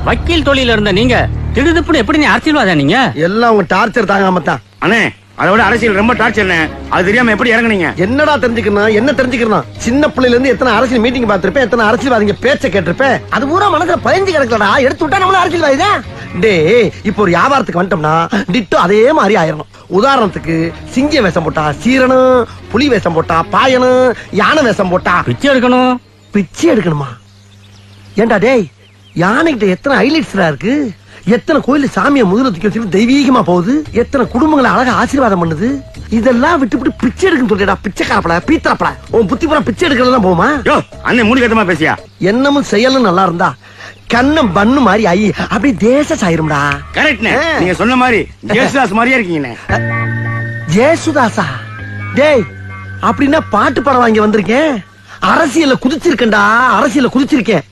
வக்கீல் தொழில இருந்த நீங்க திடுதுப்புன்னு எப்படி நீ அரசியல்வாதா நீங்க? எல்லாம் உங்க டார்ச்சர் தாங்காம தான். அண்ணே அதோட அரசியல் ரொம்ப டார்ச்சர். அது தெரியாம எப்படி இறங்குனீங்க? என்னடா தெரிஞ்சுக்கணும், என்ன தெரிஞ்சுக்கணும்? சின்ன பிள்ளைல இருந்து எத்தனை அரசியல் மீட்டிங் பார்த்திருப்பேன், எத்தனை அரசியல்வாதிங்க பேச்ச கேட்டிருப்பேன். அது பூரா மனசுல பதிஞ்சு கிடக்கலடா. எடுத்து விட்டா நம்மள அரசியல்வாதிதான். டேய், இப்போ ஒரு வியாபாரத்துக்கு வந்துட்டோம்னா டிட்டோ அதே மாதிரி ஆயிரணும். உதாரணத்துக்கு சிங்க வேஷம் போட்டா சீரனும், புலி வேஷம் போட்டா பாயனும், யானை வேஷம் போட்டா பிச்சை எடுக்கணும். பிச்சை எடுக்கணுமா? ஏண்டா டேய், யானைகிட்ட எத்தனை ஹைலைட்ஸ்டா இருக்கு, எத்தனை கோயில சாமியை முதலத்துக்கு வச்சுட்டு தெய்வீகமா போகுது, எத்தனை குடும்பங்களை அழகா ஆசீர்வாதம் பண்ணுது. இதெல்லாம் விட்டு பிச்சை எடுக்கணும் சொல்லிடா. பிச்சைக்காரப்பட பீத்தரப்பட உன் புத்தி பூரா பிச்சை எடுக்கிறதா போமா? அண்ணன் மூணு கட்டமா பேசியா? என்னமும் செயலும் நல்லா இருந்தா கண்ணம் பண்ணு மாதிரி ஐ அப்படியே தேச சாயிரும்டா. கரெக்ட். நீங்க சொன்ன மாதிரி ஜேசுதாஸ் மாதிரியா இருக்கீங்க. ஜேசுதாசா? டேய், அப்படின்னா பாட்டு படம் வாங்கி வந்திருக்கேன். அரசியல்ல குதிச்சிருக்கேன்டா, அரசியல்ல குதிச்சிருக்கேன்.